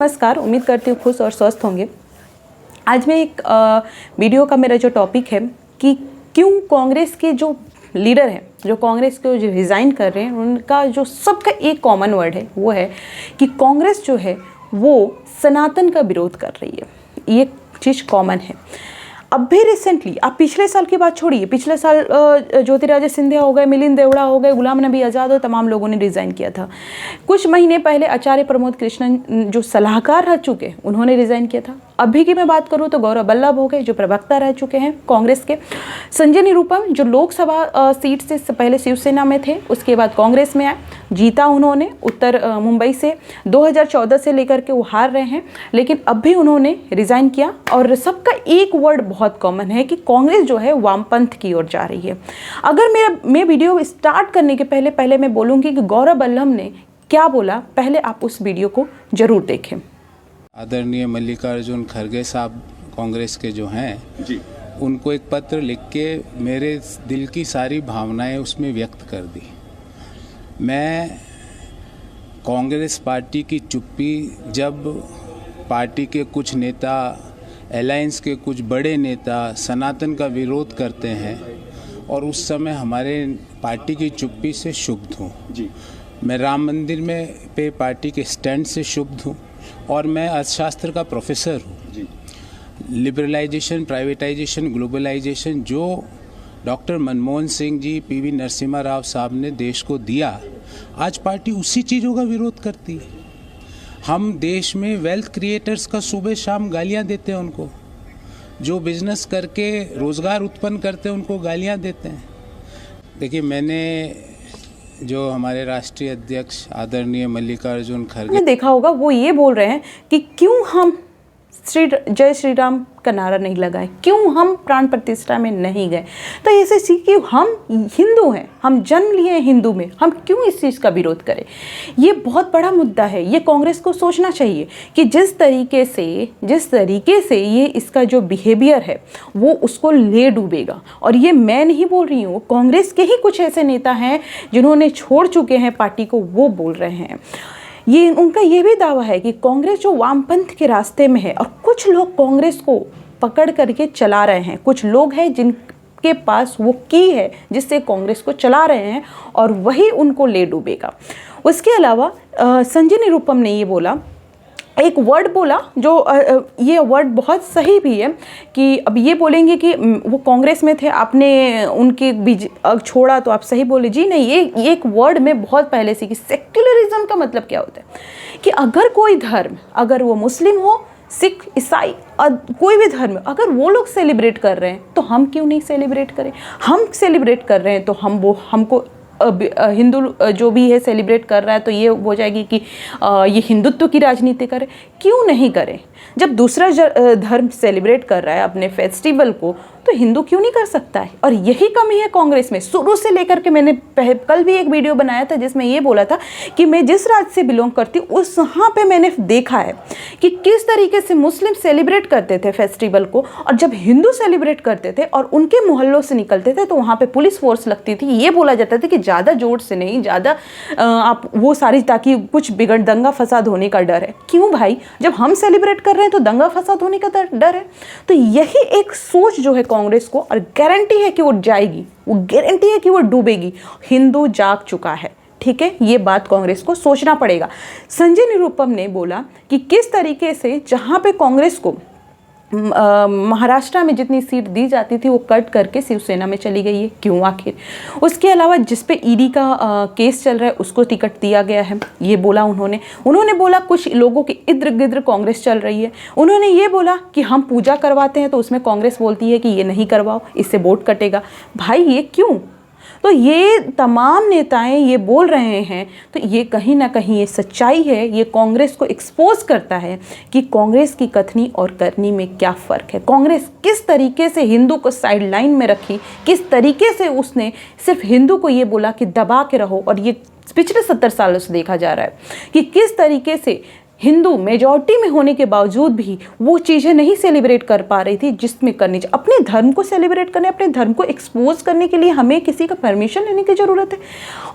नमस्कार, उम्मीद करती हूँ खुश और स्वस्थ होंगे। आज मैं एक वीडियो का मेरा जो टॉपिक है कि क्यों कांग्रेस के जो लीडर हैं, जो कांग्रेस को जो रिज़ाइन कर रहे हैं, उनका जो सबका एक कॉमन वर्ड है वो है कि कांग्रेस जो है वो सनातन का विरोध कर रही है। ये चीज़ कॉमन है। अब भी रिसेंटली, आप पिछले साल की बात छोड़िए, पिछले साल ज्योतिरादित्य सिंधिया हो गए, मिलिंद देवड़ा हो गए, गुलाम नबी आज़ाद और तमाम लोगों ने रिज़ाइन किया था। कुछ महीने पहले आचार्य प्रमोद कृष्णन जो सलाहकार रह चुके, उन्होंने रिज़ाइन किया था। अभी की मैं बात करूँ तो गौरव वल्लभ हो गए, जो प्रवक्ता रह चुके हैं कांग्रेस के। संजय निरुपम जो लोकसभा सीट से पहले शिवसेना में थे, उसके बाद कांग्रेस में आए, जीता उन्होंने उत्तर मुंबई से। 2014 से लेकर के वो हार रहे हैं, लेकिन अब भी उन्होंने रिज़ाइन किया। और सबका एक वर्ड बहुत कॉमन है कि कांग्रेस जो है वामपंथ की ओर जा रही है। अगर मैं वीडियो स्टार्ट करने के पहले मैं बोलूँगी कि गौरव वल्लभ ने क्या बोला, पहले आप उस वीडियो को ज़रूर देखें। आदरणीय मल्लिकार्जुन खड़गे साहब कांग्रेस के जो हैं जी, उनको एक पत्र लिख के मेरे दिल की सारी भावनाएं उसमें व्यक्त कर दी। मैं कांग्रेस पार्टी की चुप्पी, जब पार्टी के कुछ नेता, अलायंस के कुछ बड़े नेता सनातन का विरोध करते हैं, और उस समय हमारे पार्टी की चुप्पी से क्षुब्ध हूँ जी। मैं राम मंदिर में पे पार्टी के स्टैंड से क्षुब्ध हूँ, और मैं अर्थशास्त्र का प्रोफेसर हूँ जी। लिबरलाइजेशन, प्राइवेटाइजेशन, ग्लोबलाइजेशन जो डॉक्टर मनमोहन सिंह जी, पीवी नरसिम्हा राव साहब ने देश को दिया, आज पार्टी उसी चीज़ों का विरोध करती है। हम देश में वेल्थ क्रिएटर्स का सुबह शाम गालियाँ देते हैं उनको, जो बिजनेस करके रोज़गार उत्पन्न करते हैं उनको गालियाँ देते हैं। देखिए, मैंने जो हमारे राष्ट्रीय अध्यक्ष आदरणीय मल्लिकार्जुन खड़गे ने देखा होगा, वो ये बोल रहे हैं कि क्यों हम जय श्री राम का नारा नहीं लगाए, क्यों हम प्राण प्रतिष्ठा में नहीं गए। तो ऐसे सी कि हम हिंदू हैं, हम जन्म लिए हैं हिंदू में, हम क्यों इस चीज़ का विरोध करें। ये बहुत बड़ा मुद्दा है। ये कांग्रेस को सोचना चाहिए कि जिस तरीके से ये इसका जो बिहेवियर है वो उसको ले डूबेगा। और ये मैं नहीं बोल रही हूँ, कांग्रेस के ही कुछ ऐसे नेता हैं जिन्होंने छोड़ चुके हैं पार्टी को, वो बोल रहे हैं। ये उनका ये भी दावा है कि कांग्रेस जो वामपंथ के रास्ते में है, और कुछ लोग कांग्रेस को पकड़ करके चला रहे हैं। कुछ लोग हैं जिनके पास वो की है जिससे कांग्रेस को चला रहे हैं, और वही उनको ले डूबेगा। उसके अलावा संजय निरुपम ने ये बोला, एक वर्ड बोला जो ये वर्ड बहुत सही भी है कि अब ये बोलेंगे कि वो कांग्रेस में थे, आपने उनके बीच छोड़ा, तो आप सही बोले। जी नहीं, ये एक वर्ड में बहुत पहले से कि सेक्युलरिज्म का मतलब क्या होता है कि अगर कोई धर्म, अगर वो मुस्लिम हो, सिख, ईसाई, कोई भी धर्म, अगर वो लोग सेलिब्रेट कर रहे हैं तो हम क्यों नहीं सेलिब्रेट करें। हम सेलिब्रेट कर रहे हैं तो हमको हिंदू जो भी है सेलिब्रेट कर रहा है तो ये हो जाएगी कि ये हिंदुत्व की राजनीति करे। क्यों नहीं करें। जब दूसरा धर्म सेलिब्रेट कर रहा है अपने फेस्टिवल को, तो हिंदू क्यों नहीं कर सकता है। और यही कमी है कांग्रेस में शुरू से लेकर के। मैंने कल भी एक वीडियो बनाया था जिसमें ये बोला था कि मैं जिस राज्य से बिलोंग करती हूँ उस वहाँ पे मैंने देखा है कि किस तरीके से मुस्लिम सेलिब्रेट करते थे फेस्टिवल को, और जब हिंदू सेलिब्रेट करते थे और उनके मोहल्लों से निकलते थे तो वहाँ पे पुलिस फोर्स लगती थी। ये बोला जाता था कि ज़्यादा जोर से नहीं, ज़्यादा आप वो सारी, ताकि कुछ बिगड़, दंगा फसाद होने का डर है। क्यों भाई, जब हम सेलिब्रेट कर रहे हैं तो दंगा फसाद होने का डर है। तो यही एक सोच जो है कांग्रेस को, और गारंटी है कि वो जाएगी, वो गारंटी है कि वो डूबेगी। हिंदू जाग चुका है, ठीक है, ये बात कांग्रेस को सोचना पड़ेगा। संजय निरुपम ने बोला कि किस तरीके से जहां पे कांग्रेस को महाराष्ट्र में जितनी सीट दी जाती थी वो कट करके शिवसेना में चली गई है, क्यों आखिर। उसके अलावा जिस पे ईडी का केस चल रहा है उसको टिकट दिया गया है, ये बोला उन्होंने बोला कुछ लोगों के इर्द गिर्द कांग्रेस चल रही है। उन्होंने ये बोला कि हम पूजा करवाते हैं तो उसमें कांग्रेस बोलती है कि ये नहीं करवाओ, इससे वोट कटेगा। भाई ये क्यों। तो ये तमाम नेताएं ये बोल रहे हैं, तो ये कहीं ना कहीं ये सच्चाई है। ये कांग्रेस को एक्सपोज करता है कि कांग्रेस की कथनी और करनी में क्या फ़र्क है। कांग्रेस किस तरीके से हिंदू को साइड लाइन में रखी, किस तरीके से उसने सिर्फ हिंदू को ये बोला कि दबा के रहो। और ये पिछले 70 सालों से देखा जा रहा है कि किस तरीके से हिंदू मेजॉरिटी में होने के बावजूद भी वो चीज़ें नहीं सेलिब्रेट कर पा रही थी जिसमें करनी चाहिए। अपने धर्म को सेलिब्रेट करने, अपने धर्म को एक्सपोज करने के लिए हमें किसी का परमिशन लेने की ज़रूरत है,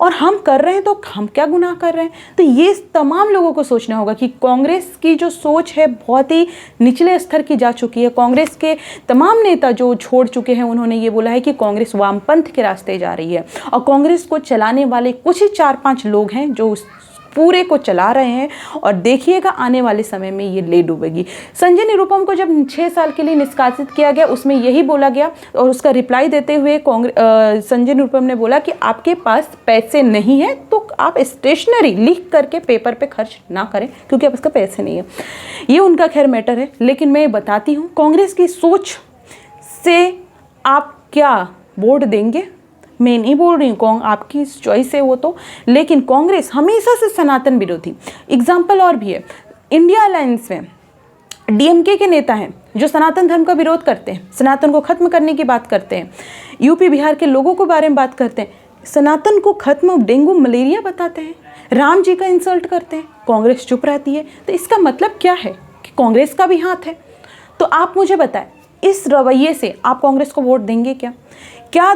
और हम कर रहे हैं तो हम क्या गुनाह कर रहे हैं। तो ये तमाम लोगों को सोचना होगा कि कांग्रेस की जो सोच है बहुत ही निचले स्तर की जा चुकी है। कांग्रेस के तमाम नेता जो छोड़ चुके हैं, उन्होंने ये बोला है कि कांग्रेस वामपंथ के रास्ते जा रही है, और कांग्रेस को चलाने वाले कुछ ही 4-5 लोग हैं जो उस पूरे को चला रहे हैं, और देखिएगा आने वाले समय में ये ले डूबेगी। संजय निरुपम को जब 6 साल के लिए निष्कासित किया गया, उसमें यही बोला गया, और उसका रिप्लाई देते हुए संजय निरुपम ने बोला कि आपके पास पैसे नहीं है तो आप स्टेशनरी लिख करके पेपर पे खर्च ना करें, क्योंकि अब उसका पैसे नहीं है। ये उनका खैर मैटर है, लेकिन मैं बताती हूँ कांग्रेस की सोच से आप क्या वोट देंगे। मैं नहीं बोल रही हूँ आपकी चॉइस है वो तो, लेकिन कांग्रेस हमेशा से सनातन विरोधी, एग्जाम्पल और भी है। इंडिया अलायंस में डीएमके के नेता हैं जो सनातन धर्म का विरोध करते हैं, सनातन को खत्म करने की बात करते हैं, यूपी बिहार के लोगों के बारे में बात करते हैं, सनातन को खत्म डेंगू मलेरिया बताते हैं, राम जी का इंसल्ट करते हैं, कांग्रेस चुप रहती है। तो इसका मतलब क्या है कि कांग्रेस का भी हाथ है। तो आप मुझे बताएं, इस रवैये से आप कांग्रेस को वोट देंगे क्या? क्या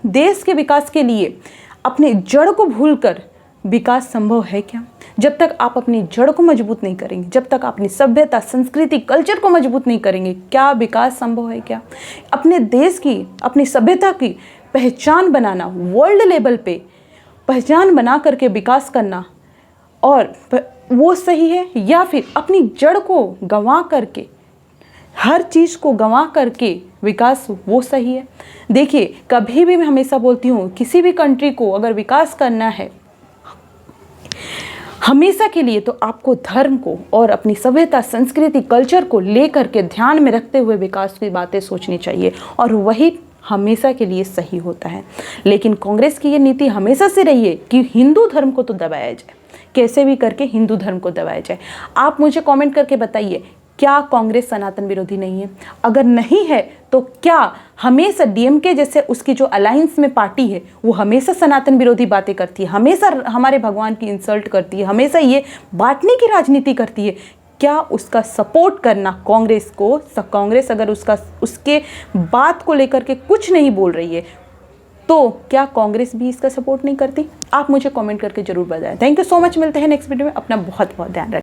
देश के विकास के लिए अपने जड़ को भूलकर विकास संभव है क्या? जब तक आप अपनी जड़ को मजबूत नहीं करेंगे, जब तक अपनी सभ्यता, संस्कृति, कल्चर को मजबूत नहीं करेंगे, क्या विकास संभव है क्या? अपने देश की, अपनी सभ्यता की पहचान बनाना, वर्ल्ड लेवल पे पहचान बना करके विकास करना, और वो सही है, या फिर अपनी जड़ को गंवा करके, हर चीज़ को गंवा करके विकास वो सही है? देखिए, कभी भी मैं हमेशा बोलती हूँ, किसी भी कंट्री को अगर विकास करना है हमेशा के लिए, तो आपको धर्म को और अपनी सभ्यता, संस्कृति, कल्चर को लेकर के ध्यान में रखते हुए विकास की बातें सोचनी चाहिए, और वही हमेशा के लिए सही होता है। लेकिन कांग्रेस की ये नीति हमेशा से रही है कि हिंदू धर्म को तो दबाया जाए, कैसे भी करके हिंदू धर्म को दबाया जाए। आप मुझे कमेंट करके बताइए, क्या कांग्रेस सनातन विरोधी नहीं है? अगर नहीं है तो क्या हमेशा डीएमके जैसे उसकी जो अलायंस में पार्टी है वो हमेशा सनातन विरोधी बातें करती है, हमेशा हमारे भगवान की इंसल्ट करती है, हमेशा ये बांटने की राजनीति करती है, क्या उसका सपोर्ट करना कांग्रेस को, कांग्रेस अगर उसके बात को लेकर के कुछ नहीं बोल रही है तो क्या कांग्रेस भी इसका सपोर्ट नहीं करती? आप मुझे कमेंट करके जरूर बताएं। थैंक यू सो मच, मिलते हैं नेक्स्ट वीडियो में। अपना बहुत बहुत ध्यान रखें।